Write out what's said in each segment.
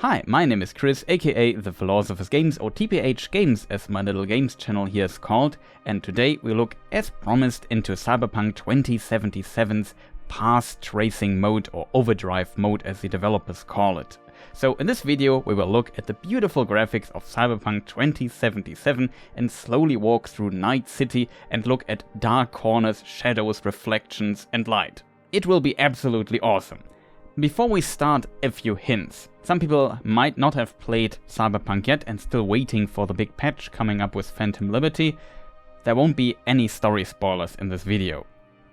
Hi, my name is Chris, aka The Philosopher's Games, or TPH Games as my little games channel here is called, and today we look, as promised, into Cyberpunk 2077's path tracing mode, or overdrive mode as the developers call it. So in this video we will look at the beautiful graphics of Cyberpunk 2077 and slowly walk through Night City and look at dark corners, shadows, reflections and light. It will be absolutely awesome. Before we start, a few hints. Some people might not have played Cyberpunk yet and still waiting for the big patch coming up with Phantom Liberty. There won't be any story spoilers in this video.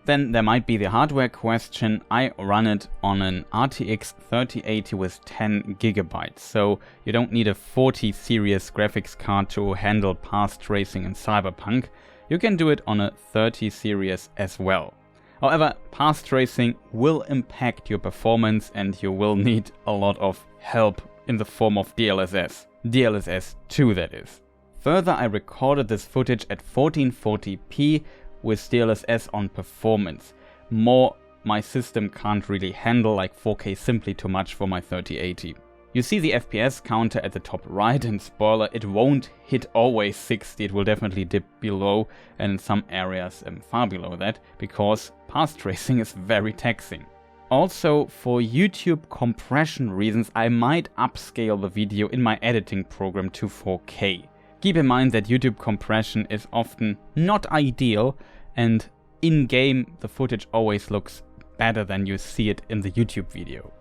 Then there might be the hardware question. I run it on an RTX 3080 with 10 GB, so you don't need a 40 series graphics card to handle path tracing in Cyberpunk. You can do it on a 30 series as well. However, path tracing will impact your performance and you will need a lot of help in the form of DLSS. DLSS 2, that is. Further, I recorded this footage at 1440p with DLSS on performance. More my system can't really handle, like 4K simply too much for my 3080. You see the FPS counter at the top right, and spoiler, it won't hit always 60, it will definitely dip below and in some areas far below that, because path tracing is very taxing. Also, for YouTube compression reasons, I might upscale the video in my editing program to 4K. Keep in mind that YouTube compression is often not ideal, and in-game the footage always looks better than you see it in the YouTube video.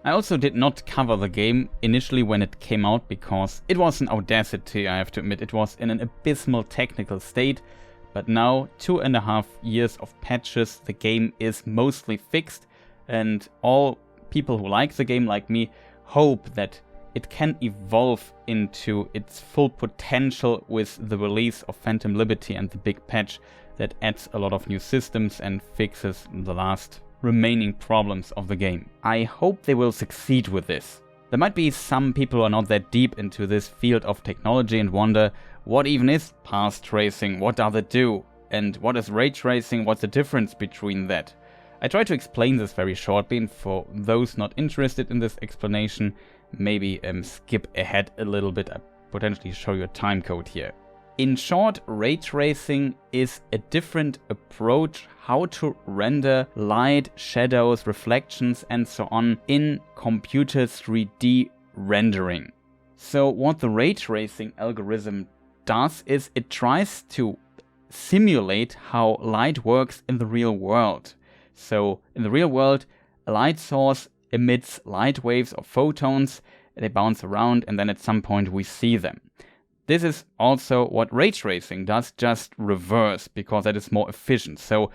I also did not cover the game initially when it came out because it was an Audacity, I have to admit. It was in an abysmal technical state, but now, 2.5 years of patches, the game is mostly fixed, and all people who like the game, like me, hope that it can evolve into its full potential with the release of Phantom Liberty and the big patch that adds a lot of new systems and fixes the last remaining problems of the game. I hope they will succeed with this. There might be some people who are not that deep into this field of technology and wonder, what even is path tracing, what does it do, and what is ray tracing, what's the difference between that? I try to explain this very shortly, and for those not interested in this explanation, maybe skip ahead a little bit. I potentially show you a time code here. In short, ray tracing is a different approach how to render light, shadows, reflections and so on in computer 3D rendering. So what the ray tracing algorithm does is it tries to simulate how light works in the real world. So in the real world, a light source emits light waves or photons, they bounce around and then at some point we see them. This is also what ray tracing does, just reverse, because that is more efficient. So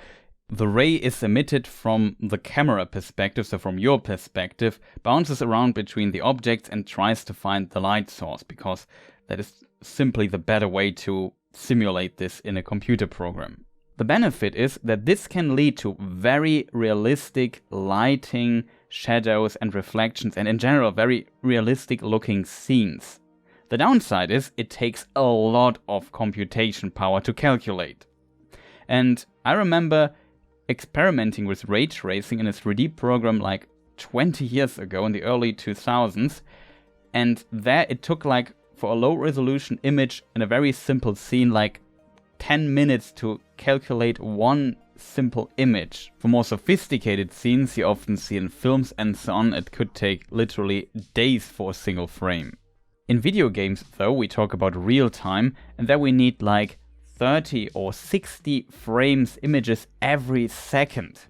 the ray is emitted from the camera perspective, so from your perspective, bounces around between the objects and tries to find the light source, because that is simply the better way to simulate this in a computer program. The benefit is that this can lead to very realistic lighting, shadows and reflections, and in general very realistic looking scenes. The downside is it takes a lot of computation power to calculate. And I remember experimenting with ray tracing in a 3D program like 20 years ago in the early 2000s, and there it took, like, for a low resolution image in a very simple scene, like 10 minutes to calculate one simple image. For more sophisticated scenes you often see in films and so on, it could take literally days for a single frame. In video games though, we talk about real time, and there we need like 30 or 60 frames images every second.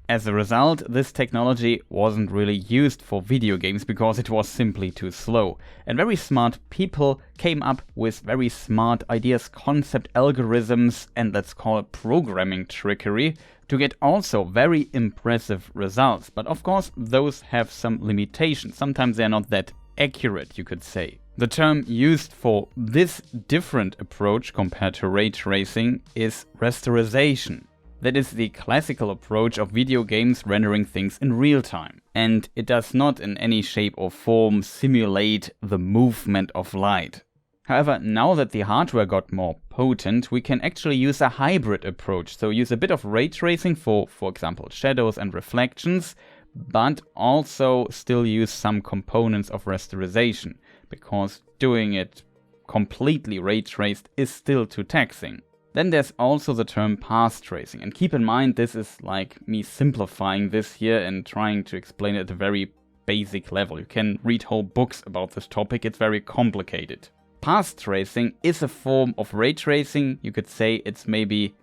As a result, this technology wasn't really used for video games because it was simply too slow. And very smart people came up with very smart ideas, concept algorithms, and let's call it programming trickery to get also very impressive results. But of course, those have some limitations. Sometimes they're not that accurate, you could say. The term used for this different approach compared to ray tracing is rasterization. That is the classical approach of video games rendering things in real time. And it does not in any shape or form simulate the movement of light. However, now that the hardware got more potent, we can actually use a hybrid approach. So use a bit of ray tracing for example, shadows and reflections, but also still use some components of rasterization, because doing it completely ray traced is still too taxing. Then there's also the term path tracing, and keep in mind this is like me simplifying this here and trying to explain it at a very basic level. You can read whole books about this topic, it's very complicated. Path tracing is a form of ray tracing. You could say it's maybe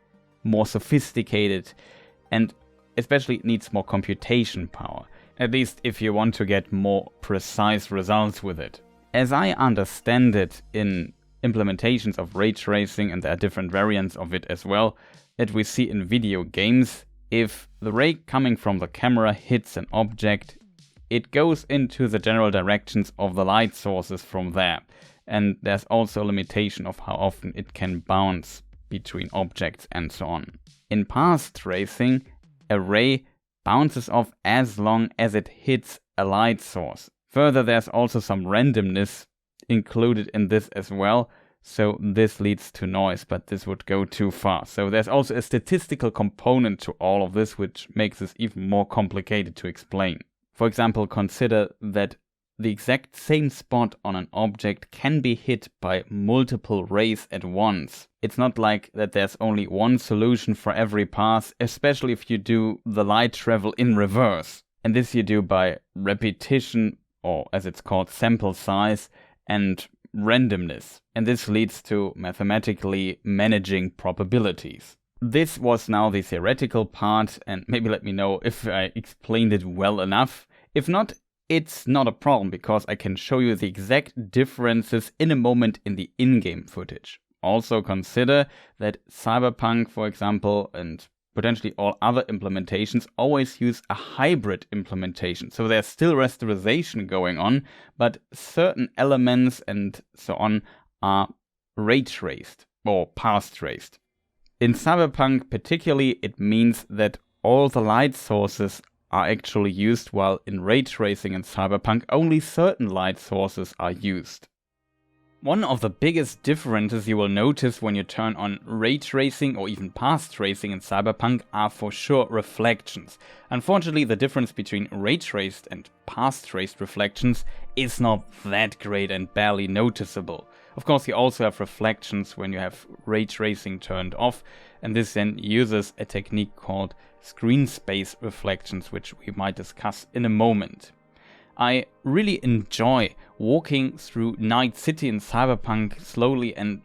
more sophisticated and especially needs more computation power, at least if you want to get more precise results with it. As I understand it in implementations of ray tracing, and there are different variants of it as well, that we see in video games, if the ray coming from the camera hits an object, it goes into the general directions of the light sources from there. And there's also a limitation of how often it can bounce between objects and so on. In path tracing, a ray bounces off as long as it hits a light source. Further, there's also some randomness included in this as well, so this leads to noise, but this would go too far. So there's also a statistical component to all of this, which makes this even more complicated to explain. For example, consider that the exact same spot on an object can be hit by multiple rays at once. It's not like that there's only one solution for every path, especially if you do the light travel in reverse. And this you do by repetition, or as it's called, sample size, and randomness. And this leads to mathematically managing probabilities. This was now the theoretical part, and maybe let me know if I explained it well enough. If not, it's not a problem, because I can show you the exact differences in a moment in the in-game footage. Also consider that Cyberpunk, for example, and potentially all other implementations always use a hybrid implementation. So there's still rasterization going on, but certain elements and so on are ray traced or path traced. In Cyberpunk particularly, it means that all the light sources are actually used, while in ray tracing in Cyberpunk only certain light sources are used. One of the biggest differences you will notice when you turn on ray tracing or even path tracing in Cyberpunk are for sure reflections. Unfortunately, the difference between ray traced and path traced reflections is not that great and barely noticeable. Of course, you also have reflections when you have ray tracing turned off, and this then uses a technique called screen space reflections, which we might discuss in a moment. I really enjoy walking through Night City in Cyberpunk slowly and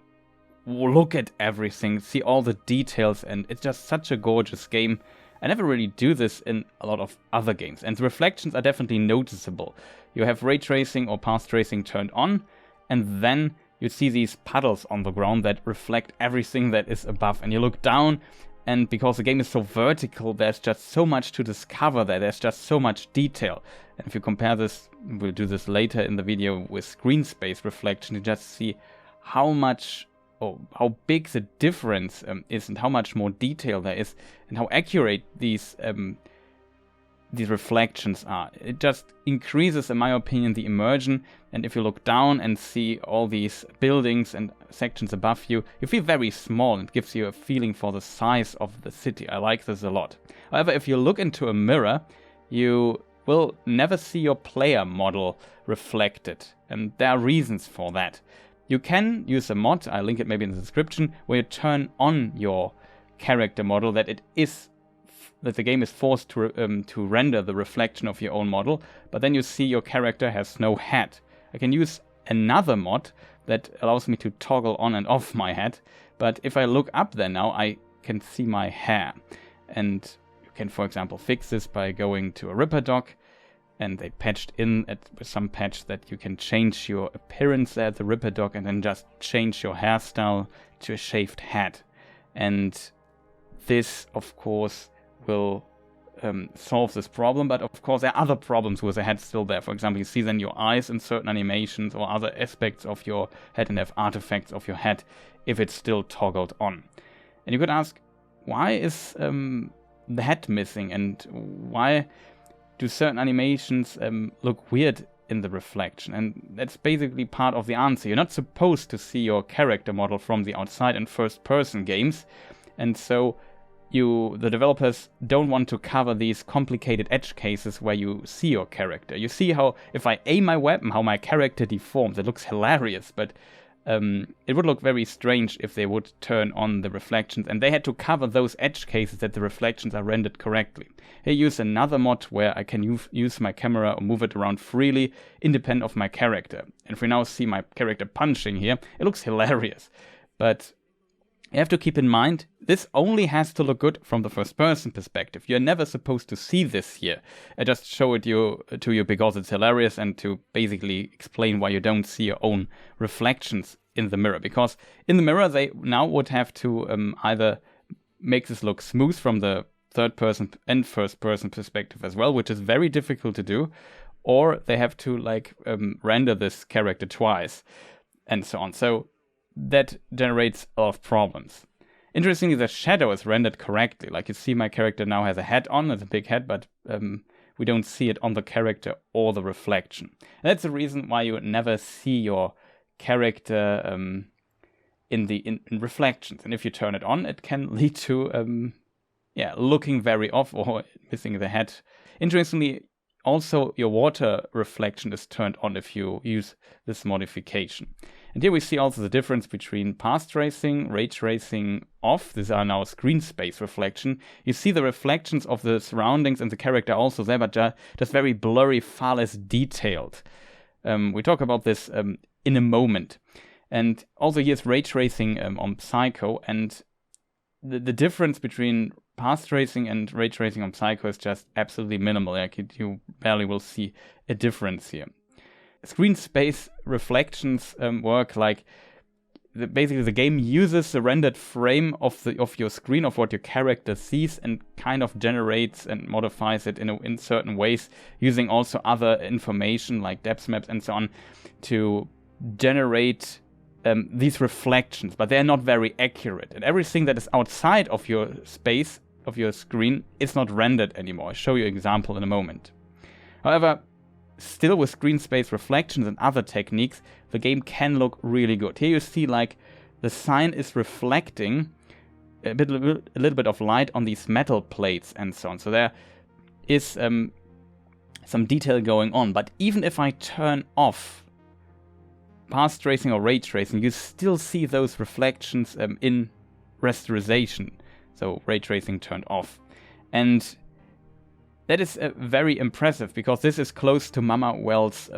look at everything, see all the details, and it's just such a gorgeous game. I never really do this in a lot of other games, and the reflections are definitely noticeable. You have ray tracing or path tracing turned on, and then you see these puddles on the ground that reflect everything that is above, and you look down, and because the game is so vertical, there's just so much to discover there, there's just so much detail. And if you compare this, we'll do this later in the video, with screen space reflection, you just see how much, or how big the difference is, and how much more detail there is, and how accurate these reflections are. It just increases, in my opinion, the immersion. And if you look down and see all these buildings and sections above you, you feel very small, and gives you a feeling for the size of the city. I like this a lot. However, if you look into a mirror, you will never see your player model reflected, and there are reasons for that. You can use a mod, I'll link it maybe in the description, where you turn on your character model that the game is forced to render the reflection of your own model, but then you see your character has no head. I can use another mod that allows me to toggle on and off my head, but if I look up there now, I can see my hair. And you can, for example, fix this by going to a Ripper doc, and they patched in with some patch that you can change your appearance there at the Ripper doc, and then just change your hairstyle to a shaved head. And this, of course, will solve this problem, but of course there are other problems with the head still there. For example, you see then your eyes in certain animations or other aspects of your head, and have artifacts of your head if it's still toggled on. And you could ask, why is the head missing, and why do certain animations look weird in the reflection? And that's basically part of the answer. You're not supposed to see your character model from the outside in first-person games, and so the developers don't want to cover these complicated edge cases where you see your character. You see how, if I aim my weapon, how my character deforms. It looks hilarious, but it would look very strange if they would turn on the reflections, and they had to cover those edge cases that the reflections are rendered correctly. Here use another mod where I can use my camera or move it around freely, independent of my character. And if we now see my character punching here, it looks hilarious. But you have to keep in mind, this only has to look good from the first-person perspective. You're never supposed to see this here. I just show it to you because it's hilarious and to basically explain why you don't see your own reflections in the mirror. Because in the mirror, they now would have to either make this look smooth from the third-person and first-person perspective as well, which is very difficult to do, or they have to render this character twice, and so on. So that generates a lot of problems. Interestingly, the shadow is rendered correctly. Like you see, my character now has a hat on, it's a big hat, but we don't see it on the character or the reflection. And that's the reason why you never see your character in reflections. And if you turn it on, it can lead to looking very off or missing the hat. Interestingly, also your water reflection is turned on if you use this modification. And here we see also the difference between path tracing, ray tracing off. These are now screen space reflection. You see the reflections of the surroundings and the character also there, but just very blurry, far less detailed. We talk about this in a moment. And also here's ray tracing on Psycho, and the difference between path tracing and ray tracing on Psycho is just absolutely minimal. Like you barely will see a difference here. Screen space reflections work like basically the game uses the rendered frame of your screen, of what your character sees, and kind of generates and modifies it in certain ways, using also other information like depth maps and so on to generate these reflections, but they are not very accurate. And everything that is outside of your space, of your screen, is not rendered anymore. I'll show you an example in a moment. However, still with screen space reflections and other techniques, the game can look really good. Here you see like the sign is reflecting a little bit of light on these metal plates and so on. So there is some detail going on. But even if I turn off path tracing or ray tracing, you still see those reflections in rasterization. So ray tracing turned off. And that is very impressive, because this is close to Mama Well's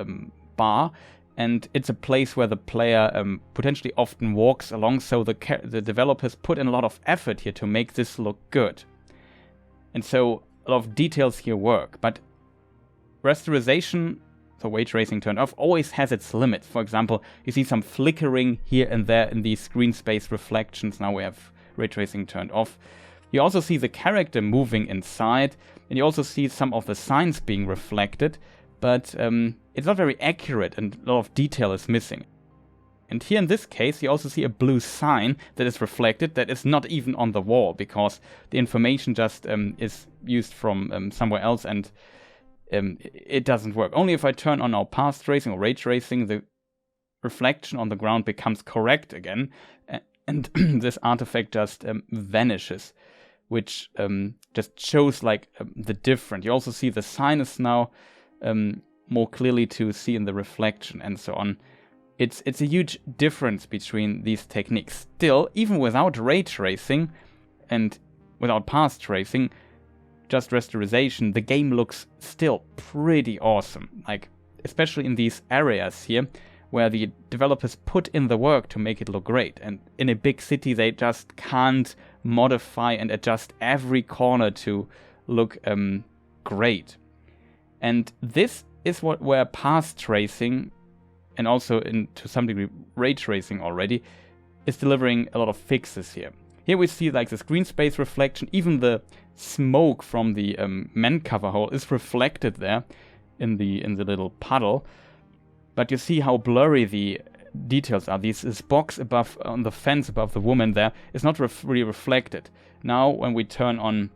bar, and it's a place where the player potentially often walks along, so the developers put in a lot of effort here to make this look good. And so a lot of details here work, but rasterization, so ray tracing turned off, always has its limits. For example, you see some flickering here and there in these screen space reflections. Now we have ray tracing turned off. You also see the character moving inside, and you also see some of the signs being reflected, but it's not very accurate and a lot of detail is missing. And here in this case, you also see a blue sign that is reflected that is not even on the wall, because the information just is used from somewhere else, and it doesn't work. Only if I turn on our path tracing or ray tracing, the reflection on the ground becomes correct again, and this artifact just vanishes, which just shows like the difference. You also see the sign is now more clearly to see in the reflection and so on. It's a huge difference between these techniques. Still, even without ray tracing and without path tracing, just rasterization, the game looks still pretty awesome. Like, especially in these areas here, where the developers put in the work to make it look great. And in a big city, they just can't modify and adjust every corner to look great. And this is where path tracing, and also to some degree ray tracing already, is delivering a lot of fixes here. Here we see like the screen space reflection, even the smoke from the man cover hole is reflected there in the little puddle. But you see how blurry the details are. This box above on the fence above the woman there is not really reflected. Now when we turn on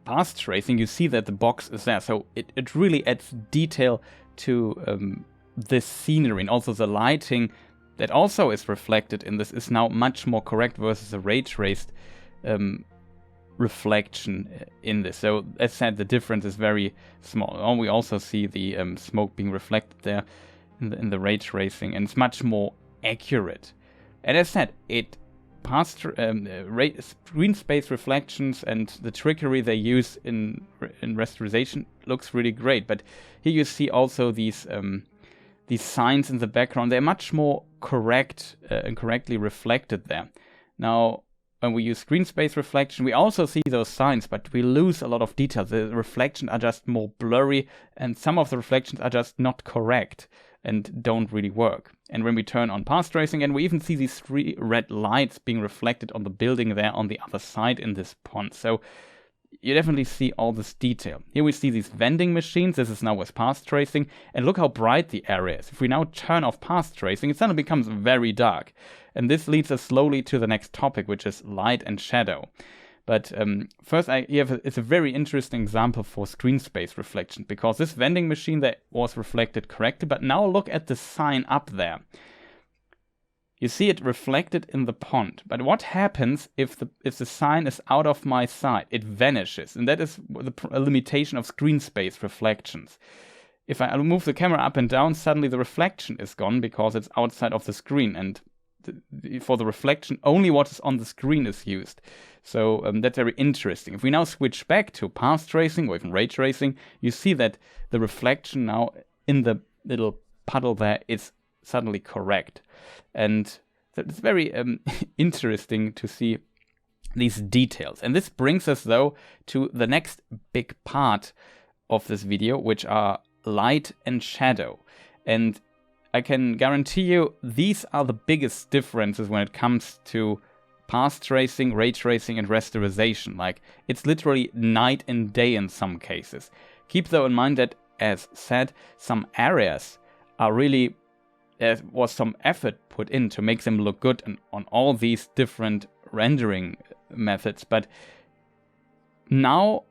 path tracing, you see that the box is there. So it really adds detail to this scenery, and also the lighting that also is reflected in this is now much more correct versus the ray traced reflection in this. So as said, the difference is very small. We also see the smoke being reflected there in the ray tracing, and it's much more accurate. And as said, it screen space reflections and the trickery they use in Rasterisation looks really great. But here you see also these signs in the background. They're much more correct and correctly reflected there. Now, when we use screen space reflection, we also see those signs, but we lose a lot of details. The reflections are just more blurry, and some of the reflections are just not correct and don't really work. And when we turn on path tracing, and we even see these 3 red lights being reflected on the building there on the other side in this pond. So you definitely see all this detail. Here we see these vending machines. This is now with path tracing, and look how bright the area is. If we now turn off path tracing, it suddenly becomes very dark. And this leads us slowly to the next topic, which is light and shadow. But first, it's a very interesting example for screen space reflection, because this vending machine that was reflected correctly, but now look at the sign up there. You see it reflected in the pond. But what happens if the sign is out of my sight? It vanishes, and that is a limitation of screen space reflections. If I move the camera up and down, suddenly the reflection is gone because it's outside of the screen, and for the reflection, only what is on the screen is used. So that's very interesting. If we now switch back to path tracing or even ray tracing, you see that the reflection now in the little puddle there is suddenly correct. And it's very interesting to see these details. And this brings us, though, to the next big part of this video, which are light and shadow. And I can guarantee you these are the biggest differences when it comes to path tracing, ray tracing, and rasterization. Like, it's literally night and day in some cases. Keep though in mind that, as said, some areas are really, there was some effort put in to make them look good on all these different rendering methods. But now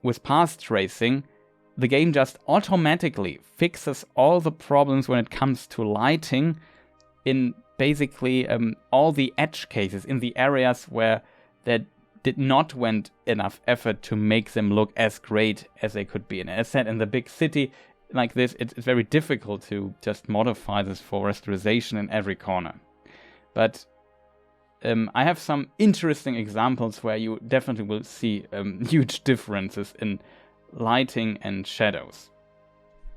with path tracing, the game just automatically fixes all the problems when it comes to lighting in basically all the edge cases, in the areas where there did not went enough effort to make them look as great as they could be. And as said, in the big city like this, it's very difficult to just modify this for rasterization in every corner. But I have some interesting examples where you definitely will see huge differences in lighting and shadows.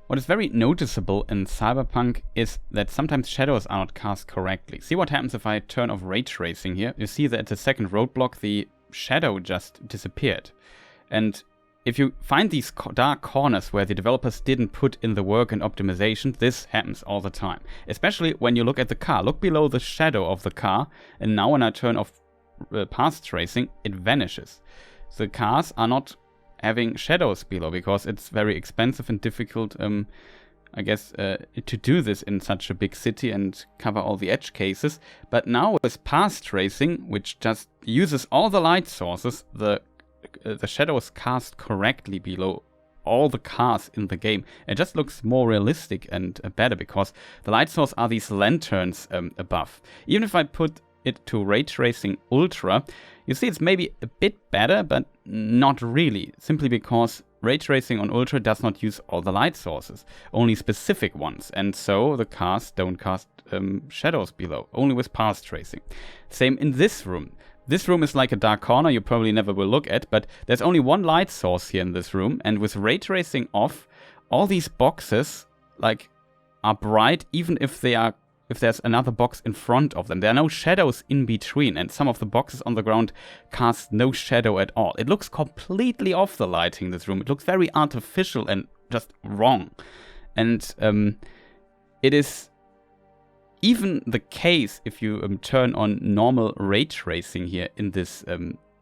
What is very noticeable in Cyberpunk is that sometimes shadows are not cast correctly. See what happens if I turn off ray tracing here. You see that at the second roadblock the shadow just disappeared. And if you find these dark corners where the developers didn't put in the work and optimization, this happens all the time. Especially when you look at the car. Look below the shadow of the car, and now when I turn off path tracing, it vanishes. The cars are not having shadows below because it's very expensive and difficult, I guess, to do this in such a big city and cover all the edge cases. But now with path tracing, which just uses all the light sources, the shadows cast correctly below all the cars in the game. It just looks more realistic and better because the light source are these lanterns above. Even if I put it to ray tracing ultra, you see it's maybe a bit better, but not really, simply because ray tracing on ultra does not use all the light sources, only specific ones, and so the cars don't cast shadows below, only with path tracing. Same in this room. This room is like a dark corner you probably never will look at, but there's only one light source here in this room, and with ray tracing off, all these boxes are bright, even if there's another box in front of them. There are no shadows in between, and some of the boxes on the ground cast no shadow at all. It looks completely off the lighting in this room. It looks very artificial and just wrong. And it is even the case if you turn on normal ray tracing here in this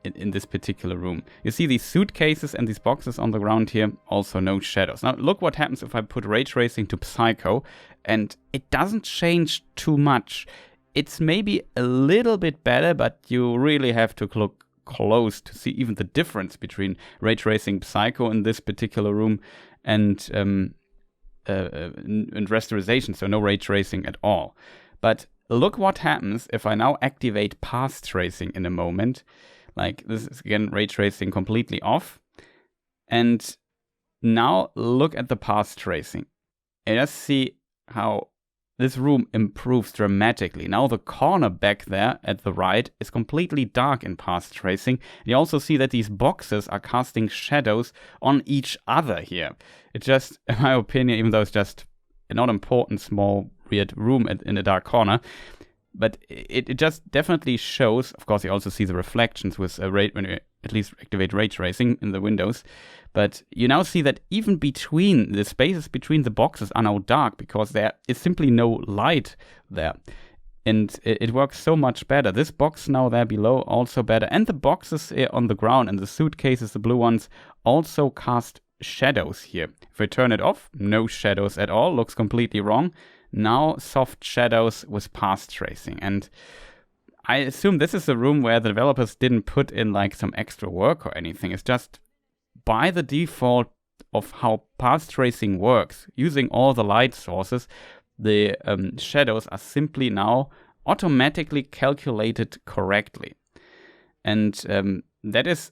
in this particular room. You see these suitcases and these boxes on the ground here, also no shadows. Now look what happens if I put ray tracing to Psycho, and it doesn't change too much. It's maybe a little bit better, but you really have to look close to see even the difference between ray tracing Psycho in this particular room and rasterization, so no ray tracing at all. But look what happens if I now activate path tracing in a moment. Like this is again ray tracing completely off. And now look at the path tracing. And just see how this room improves dramatically. Now the corner back there at the right is completely dark in path tracing. And you also see that these boxes are casting shadows on each other here. It just, in my opinion, even though it's just a not important small weird room in a dark corner, but it just definitely shows. Of course, you also see the reflections with when you at least activate ray tracing in the windows. But you now see that even between the spaces between the boxes are now dark because there is simply no light there. And it works so much better. This box now there below also better. And the boxes on the ground and the suitcases, the blue ones, also cast shadows here. If we turn it off, no shadows at all. Looks completely wrong. Now soft shadows with path tracing. And I assume this is a room where the developers didn't put in like some extra work or anything. It's just by the default of how path tracing works, using all the light sources, the shadows are simply now automatically calculated correctly. And that is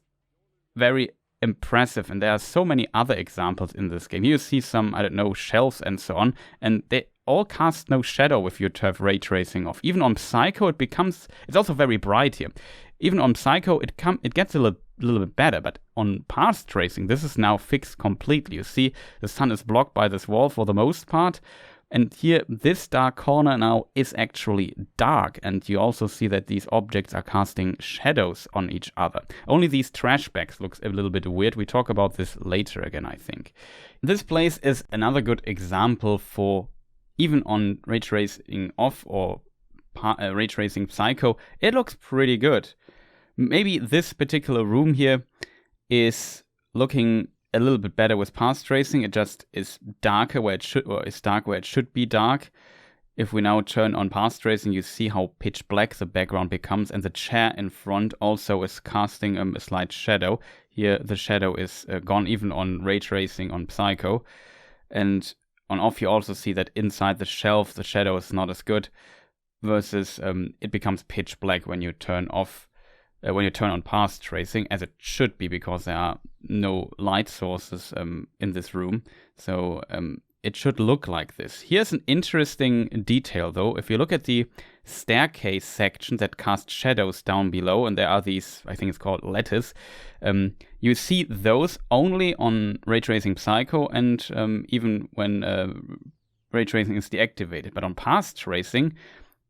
very impressive. And there are so many other examples in this game. Here you see some, I don't know, shelves and so on. And they all cast no shadow if you have ray tracing off. Even on Psycho, it's also very bright here. Even on Psycho, it gets a little bit better, but on path tracing, this is now fixed completely. You see, the sun is blocked by this wall for the most part, and here, this dark corner now is actually dark, and you also see that these objects are casting shadows on each other. Only these trash bags looks a little bit weird. We talk about this later again, I think. This place is another good example for, even on ray tracing off or ray tracing Psycho, it looks pretty good. Maybe this particular room here is looking a little bit better with path tracing. It just is darker where it should, or is dark where it should be dark. If we now turn on path tracing, you see how pitch black the background becomes, and the chair in front also is casting a slight shadow. Here the shadow is gone even on ray tracing on Psycho. And on off you also see that inside the shelf the shadow is not as good, versus it becomes pitch black when you turn off. When you turn on path tracing, as it should be, because there are no light sources in this room. So it should look like this. Here's an interesting detail, though. If you look at the staircase section that casts shadows down below, and there are these, I think it's called lattice, you see those only on ray tracing Psycho, and even when ray tracing is deactivated. But on path tracing,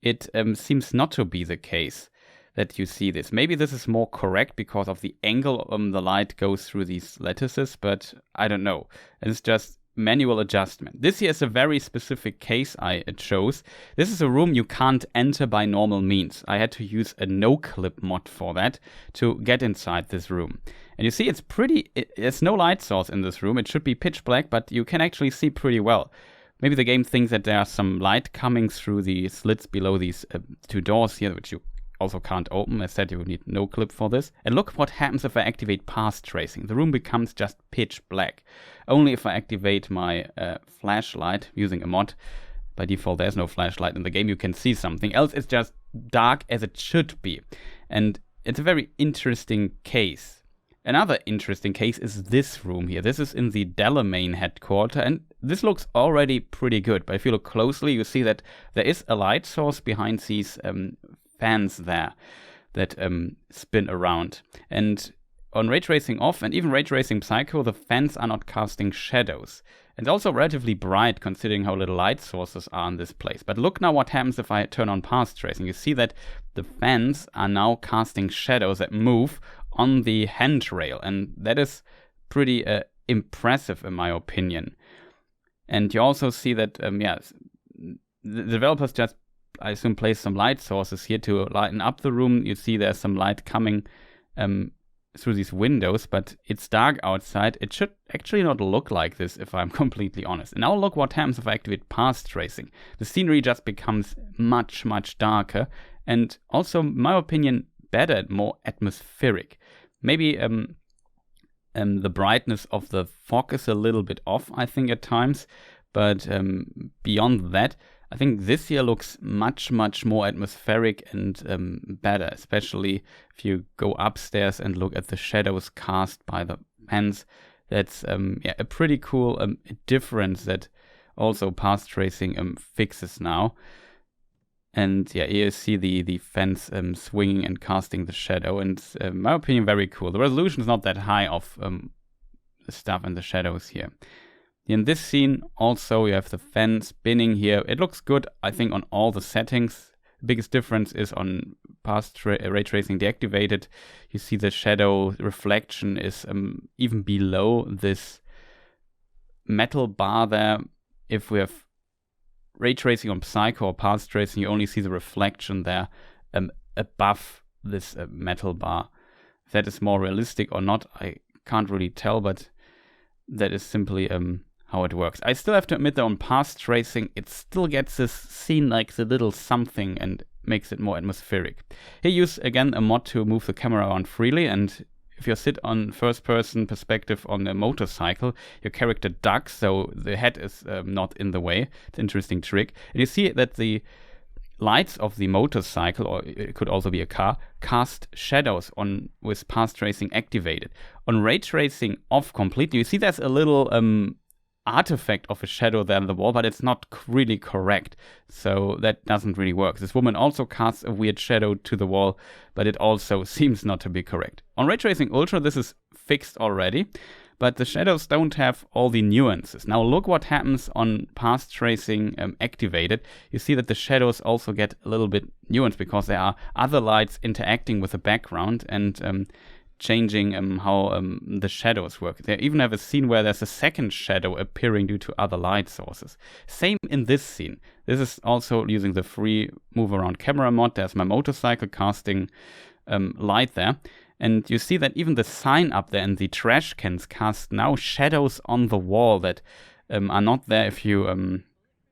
it seems not to be the case that you see this. Maybe this is more correct because of the angle the light goes through these lattices, but I don't know. It's just manual adjustment. This here is a very specific case I chose. This is a room you can't enter by normal means. I had to use a no-clip mod for that to get inside this room. And you see there's no light source in this room. It should be pitch black, but you can actually see pretty well. Maybe the game thinks that there's some light coming through the slits below these two doors here, which you also can't open. As said, you would need no clip for this. And look what happens if I activate path tracing. The room becomes just pitch black. Only if I activate my flashlight using a mod. By default, there's no flashlight in the game. You can see something. Else it's just dark as it should be. And it's a very interesting case. Another interesting case is this room here. This is in the Delamain headquarters, and this looks already pretty good. But if you look closely, you see that there is a light source behind these fans there that spin around. And on ray tracing off and even ray tracing Psycho, the fans are not casting shadows. It's also relatively bright considering how little light sources are in this place. But look now what happens if I turn on path tracing. You see that the fans are now casting shadows that move on the handrail, and that is pretty impressive in my opinion. And you also see that the developers just, I assume, place some light sources here to lighten up the room. You see there's some light coming through these windows, but it's dark outside. It should actually not look like this, if I'm completely honest. And now look what happens if I activate path tracing. The scenery just becomes much, much darker, and also, in my opinion, better and more atmospheric. Maybe the brightness of the fog is a little bit off, I think, at times. But beyond that, I think this here looks much more atmospheric and better, especially if you go upstairs and look at the shadows cast by the fans. That's a pretty cool difference that also path tracing fixes now. And yeah, here you see the fence swinging and casting the shadow, and in my opinion, very cool. The resolution is not that high of the stuff and the shadows here. In this scene, also, you have the fan spinning here. It looks good, I think, on all the settings. The biggest difference is on ray tracing deactivated. You see the shadow reflection is even below this metal bar there. If we have ray tracing on Psycho or path tracing, you only see the reflection there above this metal bar. If that is more realistic or not, I can't really tell, but that is simply how it works. I still have to admit that on path tracing, it still gets this scene like the little something and makes it more atmospheric. Here use again a mod to move the camera around freely, and if you sit on first person perspective on a motorcycle, your character ducks, so the head is not in the way. It's an interesting trick. And you see that the lights of the motorcycle, or it could also be a car, cast shadows on with path tracing activated. On ray tracing off completely, you see there's a little artifact of a shadow there on the wall, but it's not really correct, so that doesn't really work. This woman also casts a weird shadow to the wall, but it also seems not to be correct. On Ray Tracing Ultra, this is fixed already, but the shadows don't have all the nuances. Now look what happens on path tracing activated. You see that the shadows also get a little bit nuanced because there are other lights interacting with the background and changing how the shadows work. They even have a scene where there's a second shadow appearing due to other light sources. Same in this scene. This is also using the free move around camera mod. There's my motorcycle casting light there. And you see that even the sign up there and the trash cans cast now shadows on the wall that are not there if you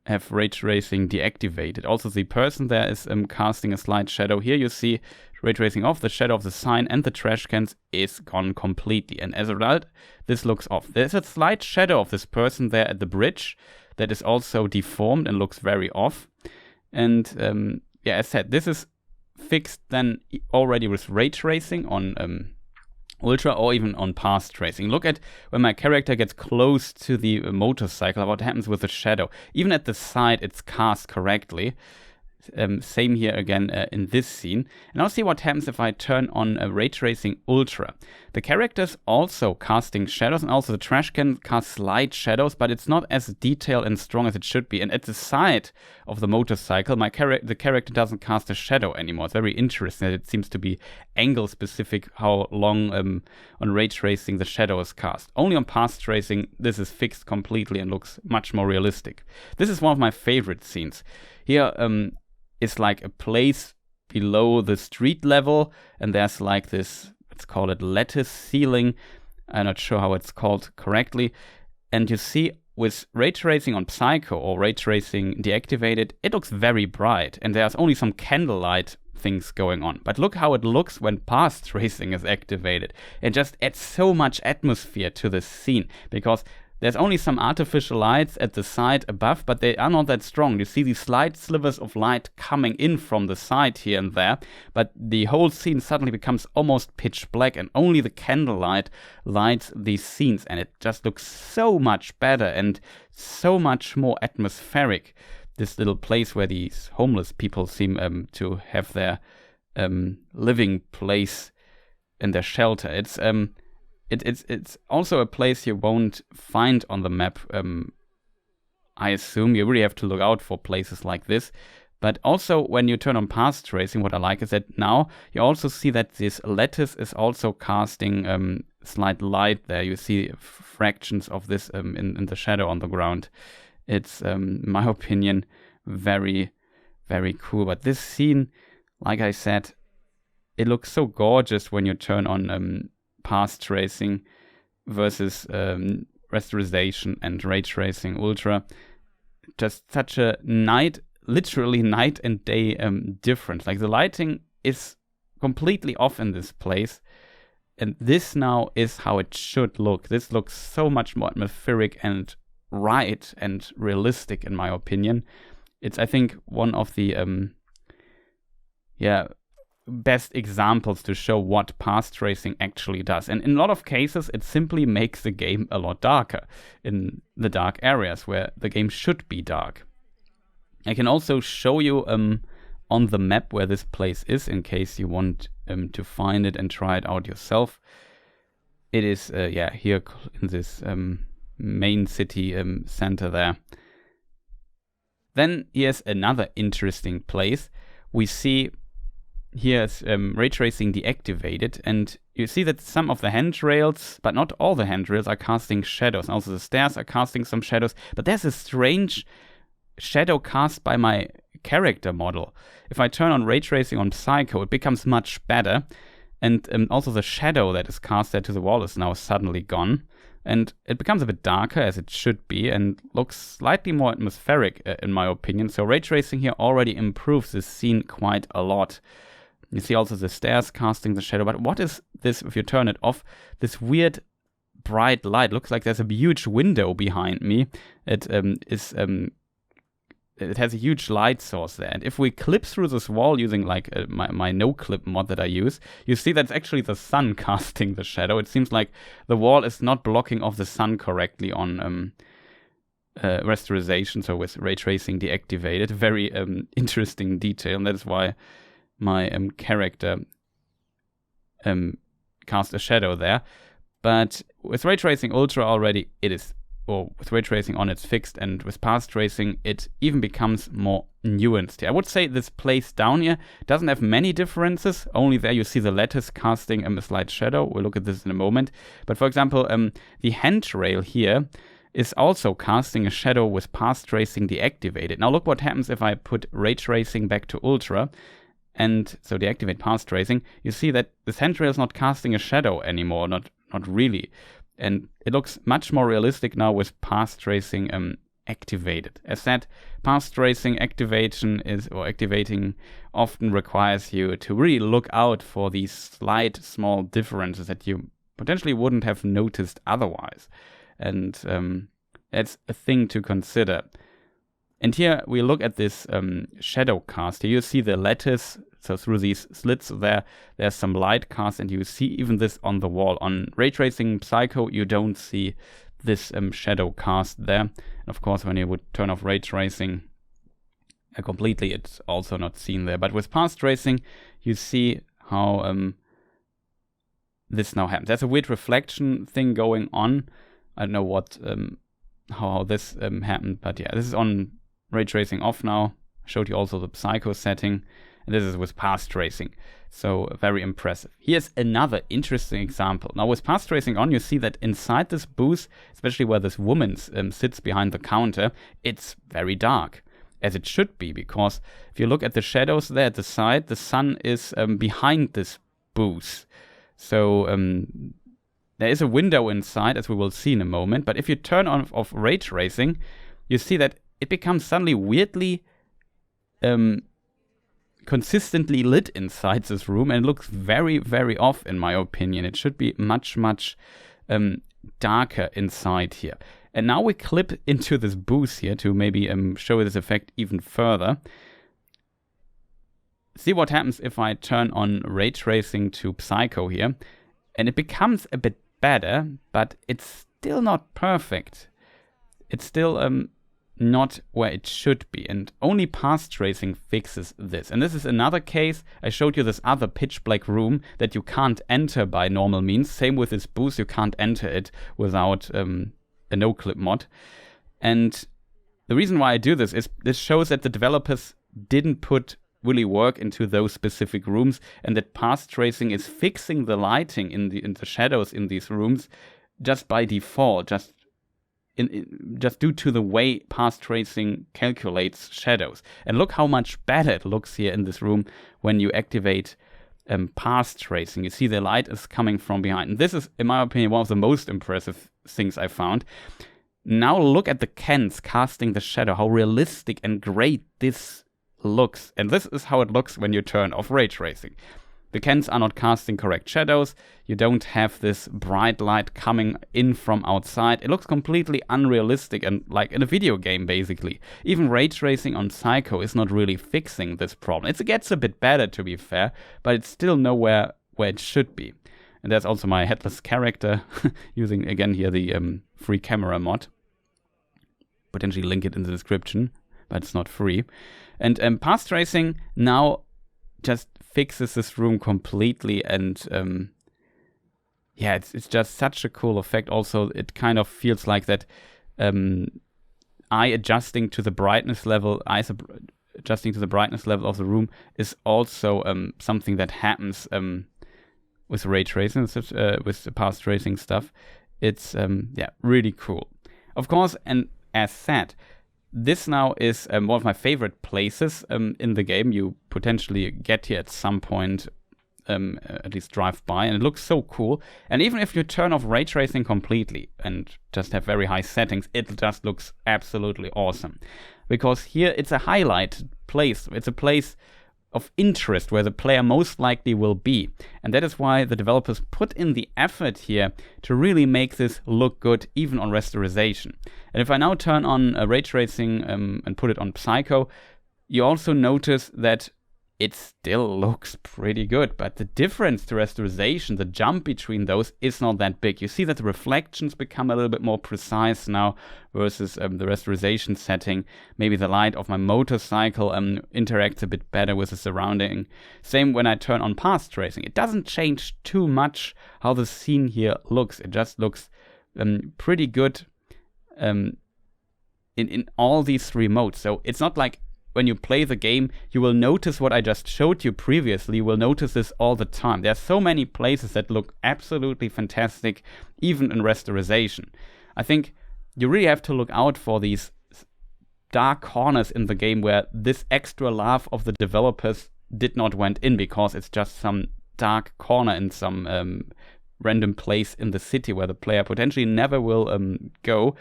have ray tracing deactivated. Also the person there is casting a slight shadow. Here you see ray tracing off, the shadow of the sign and the trash cans is gone completely, and as a result this looks off. There's a slight shadow of this person there at the bridge that is also deformed and looks very off. And yeah, as said, this is fixed then already with ray tracing on Ultra or even on path tracing. Look at when my character gets close to the motorcycle, what happens with the shadow. Even at the side it's cast correctly. Same here again in this scene. And now see what happens if I turn on Ray Tracing Ultra. The character's also casting shadows, and also the trash can cast slight shadows, but it's not as detailed and strong as it should be. And at the side of the motorcycle, the character doesn't cast a shadow anymore. It's very interesting that it seems to be angle specific how long on Ray Tracing the shadow is cast. Only on path tracing this is fixed completely and looks much more realistic. This is one of my favorite scenes. Here it's like a place below the street level, and there's like this, let's call it lattice ceiling. I'm not sure how it's called correctly. And you see with ray tracing on Psycho or ray tracing deactivated, it looks very bright, and there's only some candlelight things going on. But look how it looks when path tracing is activated. It just adds so much atmosphere to the scene, because there's only some artificial lights at the side above, but they are not that strong. You see these slight slivers of light coming in from the side here and there, but the whole scene suddenly becomes almost pitch black, and only the candlelight lights these scenes, and it just looks so much better and so much more atmospheric. This little place where these homeless people seem to have their living place and their shelter. It's also a place you won't find on the map. I assume you really have to look out for places like this. But also when you turn on path tracing, what I like is that now you also see that this lattice is also casting slight light there. You see fractions of this in the shadow on the ground. It's, in my opinion, very, very cool. But this scene, like I said, it looks so gorgeous when you turn on path tracing versus Rasterisation and Ray Tracing Ultra. Just such a literally night and day difference. Like the lighting is completely off in this place, and this now is how it should look. This looks so much more atmospheric and right and realistic in my opinion. It's, I think, one of the best examples to show what path tracing actually does. And in a lot of cases, it simply makes the game a lot darker in the dark areas where the game should be dark. I can also show you on the map where this place is in case you want to find it and try it out yourself. It is, here in this main city center there. Then here's another interesting place. We see here's ray tracing deactivated, and you see that some of the handrails, but not all the handrails, are casting shadows. And also the stairs are casting some shadows, but there's a strange shadow cast by my character model. If I turn on ray tracing on Psycho, it becomes much better, and also the shadow that is cast there to the wall is now suddenly gone, and it becomes a bit darker as it should be and looks slightly more atmospheric in my opinion. So ray tracing here already improves this scene quite a lot. You see also the stairs casting the shadow, but what is this if you turn it off? This weird bright light. Looks like there's a huge window behind me. It has a huge light source there. And if we clip through this wall using like my no-clip mod that I use, you see that's actually the sun casting the shadow. It seems like the wall is not blocking off the sun correctly on Rasterisation, so with ray tracing deactivated. Very interesting detail, and that is why my character cast a shadow there. But with ray tracing ultra already, it is, or with ray tracing on, it's fixed, and with path tracing it even becomes more nuanced here. I would say this place down here doesn't have many differences. Only there you see the lattice casting a slight shadow. We'll look at this in a moment. But for example, the handrail here is also casting a shadow with path tracing deactivated. Now look what happens if I put ray tracing back to ultra and so deactivate path tracing. You see that this handrail is not casting a shadow anymore, not really. And it looks much more realistic now with path tracing activated. As said, path tracing activation activating often requires you to really look out for these slight small differences that you potentially wouldn't have noticed otherwise. And that's a thing to consider. And here we look at this shadow cast. Here you see the lattice, so through these slits there's some light cast, and you see even this on the wall. On ray tracing Psycho, you don't see this shadow cast there. And of course, when you would turn off ray tracing completely, it's also not seen there. But with path tracing, you see how this now happens. There's a weird reflection thing going on. I don't know what how this happened, but yeah, this is on ray tracing off now. I showed you also the Psycho setting, and this is with path tracing. So very impressive. Here's another interesting example. Now with path tracing on, you see that inside this booth, especially where this woman sits behind the counter, it's very dark, as it should be, because if you look at the shadows there at the side, the sun is behind this booth. So there is a window inside, as we will see in a moment, but if you turn on off ray tracing, you see that it becomes suddenly weirdly consistently lit inside this room, and it looks very, very off in my opinion. It should be much, much darker inside here. And now we clip into this booth here to maybe show this effect even further. See what happens if I turn on ray tracing to Psycho here, and it becomes a bit better, but it's still not perfect. It's still not where it should be, and only path tracing fixes this. And this is another case. I showed you this other pitch black room that you can't enter by normal means. Same with this booth, you can't enter it without a no-clip mod. And the reason why I do this is this shows that the developers didn't put really work into those specific rooms, and that path tracing is fixing the lighting in the shadows in these rooms just by default, just due to the way path tracing calculates shadows. And look how much better it looks here in this room when you activate path tracing. You see the light is coming from behind. And this is, in my opinion, one of the most impressive things I found. Now look at the cans casting the shadow, how realistic and great this looks. And this is how it looks when you turn off ray tracing. The cans are not casting correct shadows. You don't have this bright light coming in from outside. It looks completely unrealistic and like in a video game, basically. Even ray tracing on Psycho is not really fixing this problem. It gets a bit better, to be fair, but it's still nowhere where it should be. And there's also my headless character using, again, here the free camera mod. Potentially link it in the description, but it's not free. And path tracing now just fixes this room completely, and yeah, it's just such a cool effect. Also, it kind of feels like that eye adjusting to the brightness level, adjusting to the brightness level of the room is also something that happens with ray tracing, with the path tracing stuff. It's yeah, really cool. Of course, and as said, this now is one of my favorite places in the game. You potentially get here at some point, at least drive by, and it looks so cool. And even if you turn off ray tracing completely and just have very high settings, it just looks absolutely awesome. Because here it's a highlighted place. It's a place of interest where the player most likely will be. And that is why the developers put in the effort here to really make this look good, even on Rasterisation. And if I now turn on ray tracing and put it on Psycho, you also notice that it still looks pretty good, but the difference to Rasterisation, the jump between those, is not that big. You see that the reflections become a little bit more precise now versus the Rasterisation setting. Maybe the light of my motorcycle interacts a bit better with the surrounding. Same when I turn on path tracing. It doesn't change too much how the scene here looks. It just looks pretty good in all these three modes. So it's not like when you play the game, you will notice what I just showed you previously. You will notice this all the time. There are so many places that look absolutely fantastic, even in Rasterisation. I think you really have to look out for these dark corners in the game where this extra love of the developers did not went in, because it's just some dark corner in some random place in the city where the player potentially never will go.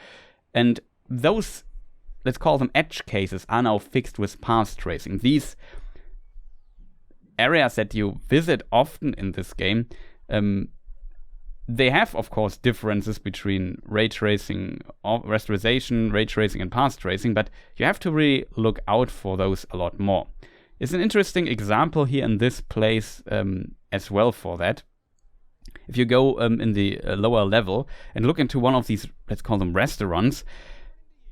And those, let's call them edge cases, are now fixed with path tracing. These areas that you visit often in this game, they have, of course, differences between ray tracing, Rasterisation, ray tracing, and path tracing, but you have to really look out for those a lot more. It's an interesting example here in this place as well for that. If you go in the lower level and look into one of these, let's call them restaurants,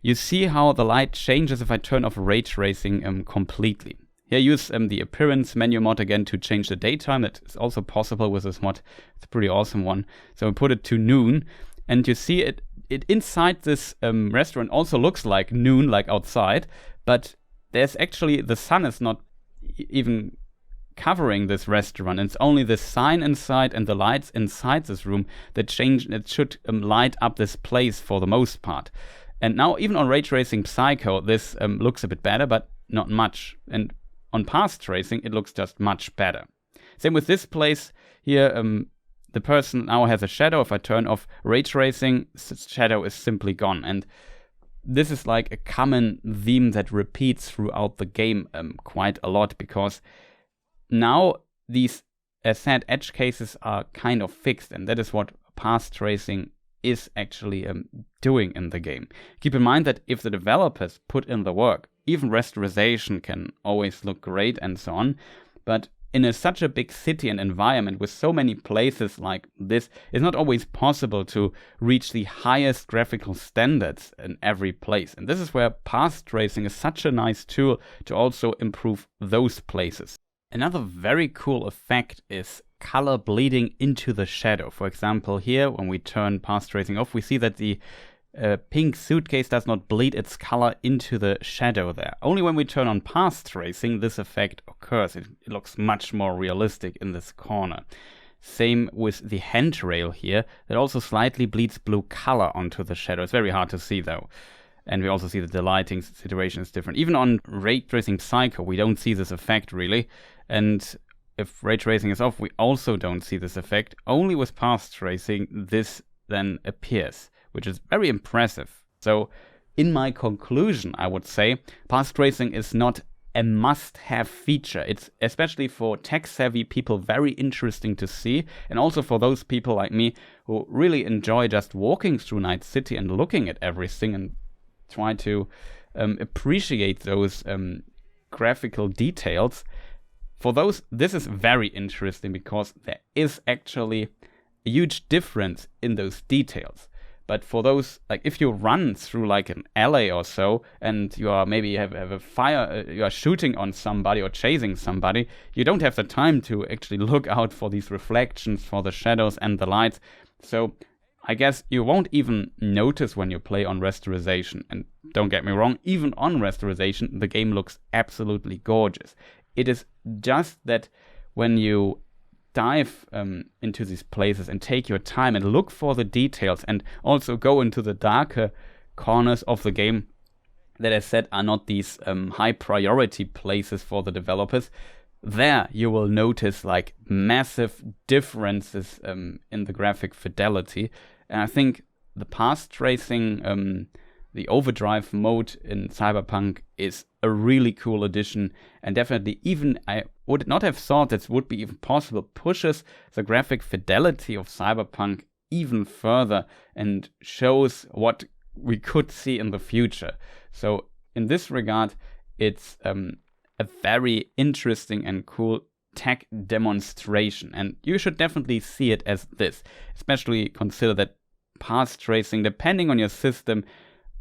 you see how the light changes if I turn off ray tracing completely. Here I use the appearance menu mod again to change the daytime. That is also possible with this mod. It's a pretty awesome one. So we put it to noon, and you see it inside this restaurant also looks like noon, like outside, but there's actually, the sun is not even covering this restaurant. It's only the sign inside and the lights inside this room that change. It should light up this place for the most part. And now even on ray tracing Psycho, this looks a bit better, but not much. And on path tracing, it looks just much better. Same with this place here. The person now has a shadow. If I turn off ray tracing, shadow is simply gone. And this is like a common theme that repeats throughout the game quite a lot, because now these, as said, edge cases are kind of fixed, and that is what path tracing is actually doing in the game. Keep in mind that if the developers put in the work, even Rasterisation can always look great and so on, but in such a big city and environment with so many places like this, it's not always possible to reach the highest graphical standards in every place. And this is where path tracing is such a nice tool to also improve those places. Another very cool effect is color bleeding into the shadow. For example, here when we turn path tracing off, we see that the pink suitcase does not bleed its color into the shadow there. Only when we turn on path tracing, this effect occurs. It looks much more realistic in this corner. Same with the handrail here, that also slightly bleeds blue color onto the shadow. It's very hard to see though. And we also see that the lighting situation is different. Even on ray tracing Psycho, we don't see this effect really. And if ray tracing is off, we also don't see this effect. Only with path tracing, this then appears, which is very impressive. So in my conclusion, I would say path tracing is not a must-have feature. It's especially for tech-savvy people very interesting to see, and also for those people like me who really enjoy just walking through Night City and looking at everything and try to appreciate those graphical details. For those, this is very interesting because there is actually a huge difference in those details. But for those, like if you run through like an alley or so and you are maybe have a fire, you are shooting on somebody or chasing somebody, you don't have the time to actually look out for these reflections, for the shadows and the lights. So I guess you won't even notice when you play on Rasterisation. And don't get me wrong, even on Rasterisation, the game looks absolutely gorgeous. It is just that when you dive into these places and take your time and look for the details and also go into the darker corners of the game that I said are not these high priority places for the developers, there you will notice like massive differences in the graphic fidelity. And I think the path tracing, the Overdrive mode in Cyberpunk is a really cool addition, and definitely, even I would not have thought this would be even possible, pushes the graphic fidelity of Cyberpunk even further and shows what we could see in the future. So in this regard, it's a very interesting and cool tech demonstration, and you should definitely see it as this, especially consider that path tracing, depending on your system,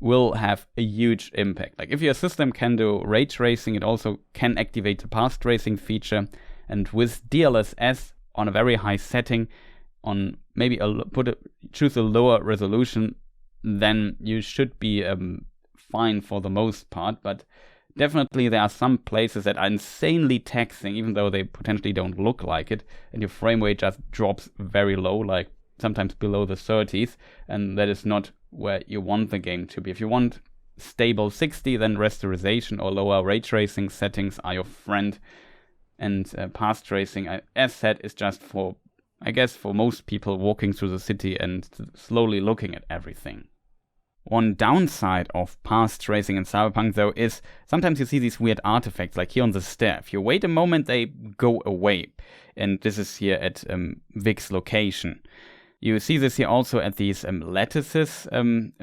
will have a huge impact. Like if your system can do ray tracing, it also can activate the path tracing feature. And with DLSS on a very high setting, on maybe choose a lower resolution, then you should be fine for the most part. But definitely there are some places that are insanely taxing, even though they potentially don't look like it, and your frame rate just drops very low, like sometimes below the 30s, and that is not where you want the game to be. If you want stable 60, then Rasterisation or lower ray tracing settings are your friend. And path tracing, as said, is just for, I guess, for most people walking through the city and slowly looking at everything. One downside of path tracing in Cyberpunk, though, is sometimes you see these weird artifacts, like here on the stair. If you wait a moment, they go away. And this is here at Vic's location. You see this here also at these lattices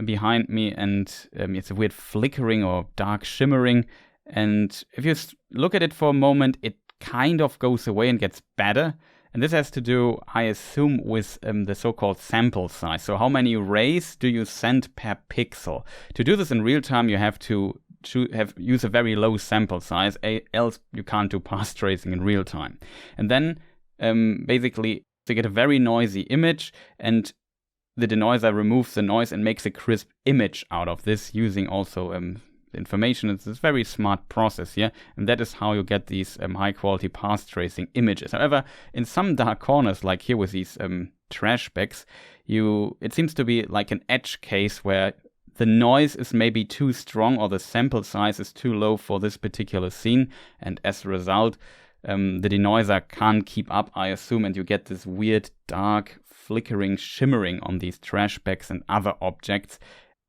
behind me, and it's a weird flickering or dark shimmering. And if you look at it for a moment, it kind of goes away and gets better. And this has to do, I assume, with the so-called sample size. So how many rays do you send per pixel? To do this in real time, you have to use a very low sample size, else you can't do path tracing in real time. And then basically, to get a very noisy image, and the denoiser removes the noise and makes a crisp image out of this using also information. It's a very smart process here, and that is how you get these high quality path tracing images. However, in some dark corners, like here with these trash bags, it seems to be like an edge case where the noise is maybe too strong or the sample size is too low for this particular scene, and as a result, the denoiser can't keep up, I assume, and you get this weird, dark, flickering, shimmering on these trash bags and other objects.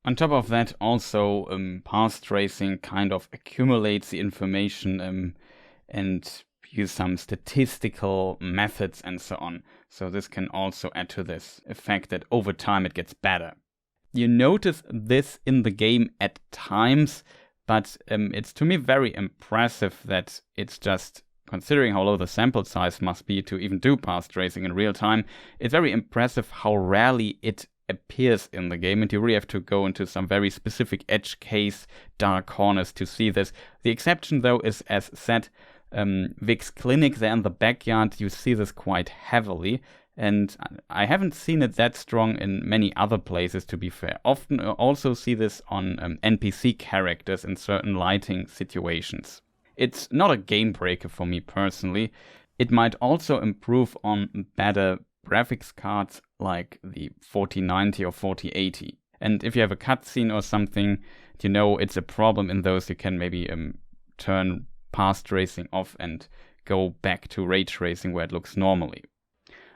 On top of that, also, path tracing kind of accumulates the information and use some statistical methods and so on. So this can also add to this effect that over time it gets better. You notice this in the game at times, but it's to me very impressive that it's just, considering how low the sample size must be to even do path tracing in real time, it's very impressive how rarely it appears in the game, and you really have to go into some very specific edge case dark corners to see this. The exception, though, is, as said, Vic's clinic there in the backyard. You see this quite heavily, and I haven't seen it that strong in many other places, to be fair. Often also see this on NPC characters in certain lighting situations. It's not a game breaker for me personally. It might also improve on better graphics cards like the 4090 or 4080. And if you have a cutscene or something, you know it's a problem in those, you can maybe turn path tracing off and go back to ray tracing where it looks normally.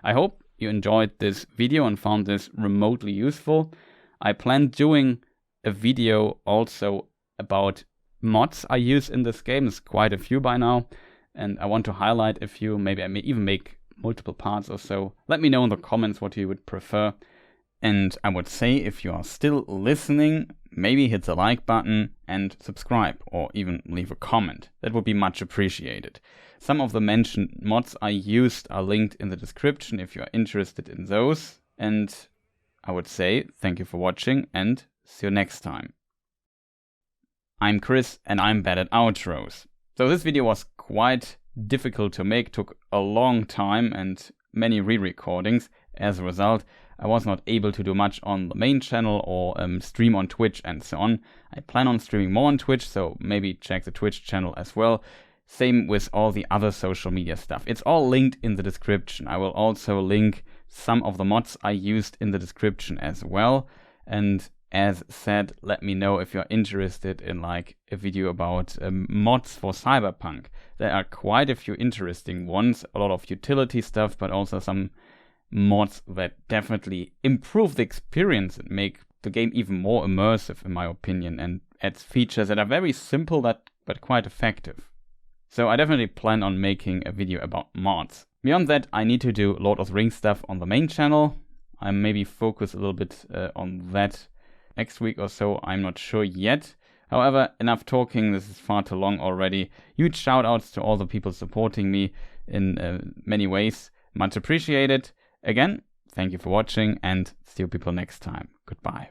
I hope you enjoyed this video and found this remotely useful. I plan doing a video also about mods I use in this game. There's quite a few by now, and I want to highlight a few. Maybe I may even make multiple parts or so. Let me know in the comments what you would prefer. And I would say, if you are still listening, maybe hit the like button and subscribe, or even leave a comment. That would be much appreciated. Some of the mentioned mods I used are linked in the description if you are interested in those. And I would say thank you for watching and see you next time. I'm Chris and I'm bad at outros. So this video was quite difficult to make, took a long time and many re-recordings. As a result, I was not able to do much on the main channel or stream on Twitch and so on. I plan on streaming more on Twitch, so maybe check the Twitch channel as well. Same with all the other social media stuff. It's all linked in the description. I will also link some of the mods I used in the description as well. And as said, let me know if you're interested in like a video about mods for Cyberpunk. There are quite a few interesting ones, a lot of utility stuff, but also some mods that definitely improve the experience and make the game even more immersive in my opinion, and adds features that are very simple but quite effective. So I definitely plan on making a video about mods. Beyond that, I need to do Lord of the Rings stuff on the main channel. I maybe focus a little bit on that next week or so, I'm not sure yet. However, enough talking, this is far too long already. Huge shout outs to all the people supporting me in many ways. Much appreciated. Again, thank you for watching and see you people next time. Goodbye.